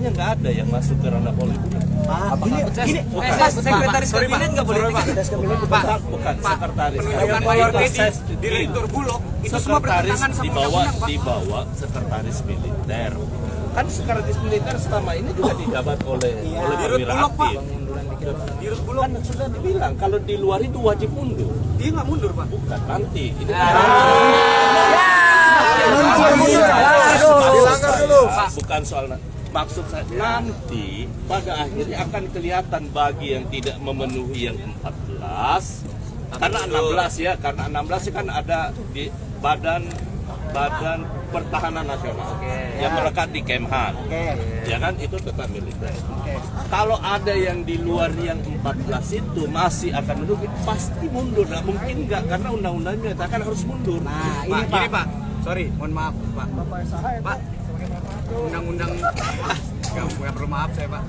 katanya nggak ada yang masuk ke ranah politik. Sekretaris kabinet nggak boleh Pak. Bukan sekretaris. Direktur Bulog itu semua sekretaris bertentangan sama undang-undang, Pak. dibawa sekretaris militer. Kan sekretaris militer selama ini juga dijabat oleh perwira aktif. Dirut Bulog Kan sudah dibilang kalau di luar itu wajib mundur. dia nggak mundur Pak. Bukan nanti. Ini bukan soal maksud saya nanti pada akhirnya akan kelihatan bagi yang tidak memenuhi yang 14 karena 16 ya, karena 16 kan ada di Badan Pertahanan Nasional yang melekat di Kemhan, ya kan itu tetap militer. Kalau ada yang di luar yang 14 itu masih akan menunggu, pasti mundur, nggak mungkin nggak, karena undang-undangnya menyatakan harus mundur. Nah ini Pak, sorry, mohon maaf Pak. Pak, undang-undang nggak perlu maaf saya Pak.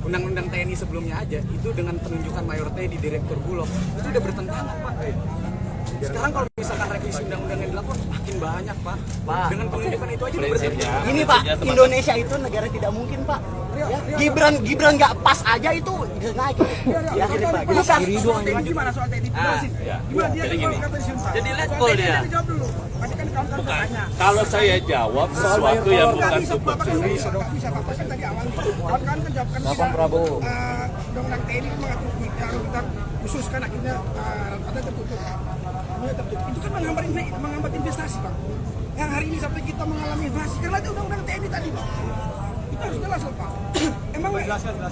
Undang-undang TNI sebelumnya aja itu dengan penunjukan mayor T di Direktur Bulog itu udah bertentangan Pak. Sekarang kalau misalkan revisi undang-undang yang dilakukan makin banyak Pak. Dengan penunjukan itu aja udah bertentangan. Ini Pak, Indonesia itu negara tidak mungkin Pak. Ya, Gibran nggak pas aja itu bisa naik. Ya, ini Pak. Gimana soal TNI? Gimana dia Jadi gini, Jadi letkol dia. Jawab dulu. Tadi kan kawan-kawan bukan. tanya. Kalau saya jawab sesuatu yang bukan substansi. Bisa Bapak kan tadi awal kawan-kawan kan jawab kan undang-undang TNI mengatur kita khususkan akhirnya ada tertutup. Itu kan menghambat investasi Pak. Yang hari ini sampai kita mengalami inflasi karena ada undang-undang TNI tadi Pak. Itu harus jelas loh Pak. Emang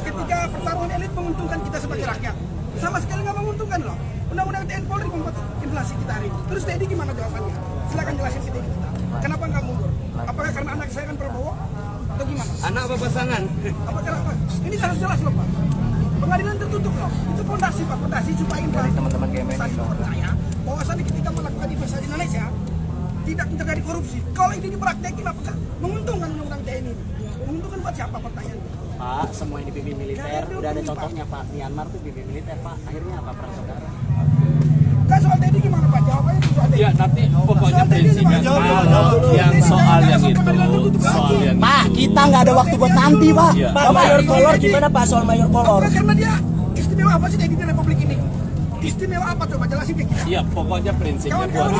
ketika pertarungan elit menguntungkan kita sebagai rakyat, sama sekali nggak menguntungkan loh. Undang-undang TNI Polri membuat inflasi kita hari ini. Terus TNI gimana jawabannya? Silakan jelasin ke TNI kita. Kenapa nggak mundur? Apakah karena anak saya kan Prabowo atau gimana? Anak apa pasangan? Apa kenapa? Ini harus jelas loh Pak. Pengadilan tertutup loh. Itu fondasi Pak, fondasi supaya investasi percaya bahwasannya ketika melakukan investasi di Indonesia tidak terjadi korupsi. Kalau ini dipraktekin apakah menguntungkan undang-undang TNI? Menguntungkan buat siapa pertanyaannya? Pak, semua ini pimpin militer, udah ada contohnya Pak. Myanmar tuh pimpin militer Pak. Akhirnya apa perang saudara? Kan soal TNI gimana Pak? Jawabannya itu soal TNI. Ya nanti pokoknya prinsipnya yang soal yang itu soal yang Pak, kita nggak ada waktu buat nanti Pak. Iya. Pak, Mayor Kolor gimana Pak soal Mayor Kolor? Apakah karena dia istimewa apa sih TNI di Republik ini? Istimewa apa coba jelasin ke kita? Iya, pokoknya prinsipnya buat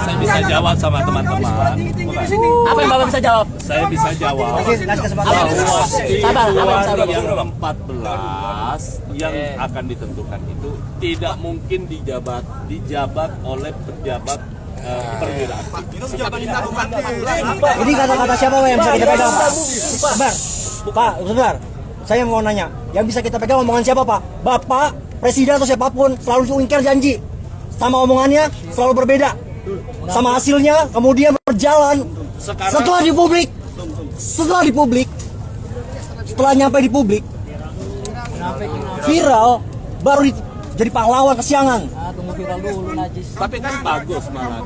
saya bisa jawab sama teman-teman. Apa yang Bapak bisa jawab? Saya bisa jawab bahwa di yang 14 yang akan ditentukan itu tidak mungkin dijabat oleh pejabat perwira aktif. Ini kata-kata siapa yang bisa kita pegang Pak? Sebentar. Saya mau nanya, yang bisa kita pegang omongan siapa Pak? Bapak, presiden atau siapapun selalu ingkar janji. Sama omongannya selalu berbeda. Sama hasilnya kemudian berjalan. Setelah di publik, setelah nyampe di publik, viral, baru jadi pahlawan kesiangan. Tunggu viral dulu najis. Tapi kan bagus malah.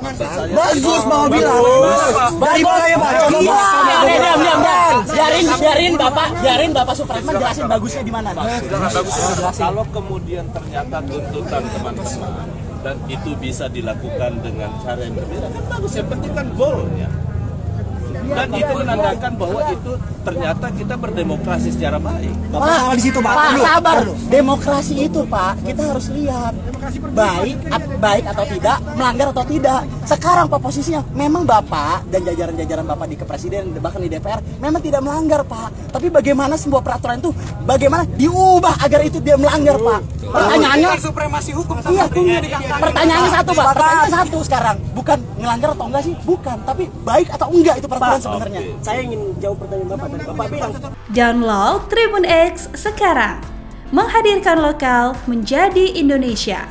Bagus mau bilang. Dari mana ya Pak? Coba Pak. Biarin Bapak Supratman jelasin bagusnya di mana. Kalau kemudian ternyata tuntutan teman-teman dan itu bisa dilakukan dengan cara yang berbeda, kan bagus. Yang penting kan goalnya. Dan itu menandakan bahwa itu ternyata kita berdemokrasi secara baik. Pak, di situ Pak. Pak, sabar. Demokrasi itu Pak, kita harus lihat baik atau tidak, melanggar atau tidak. Sekarang Pak posisinya memang Bapak dan jajaran-jajaran Bapak di Kepresiden bahkan di DPR memang tidak melanggar Pak. Tapi bagaimana sebuah peraturan itu bagaimana diubah agar itu dia melanggar Pak? Pertanyaannya Supremasi hukum. iya, pertanyaannya satu Pak. Pertanyaannya satu sekarang, bukan melanggar atau enggak sih? Bukan, tapi baik atau enggak itu peraturan sebenarnya. Saya ingin jawab pertanyaan Bapak tadi. Bapak bilang Download Tribun X sekarang. Menghadirkan lokal menjadi Indonesia.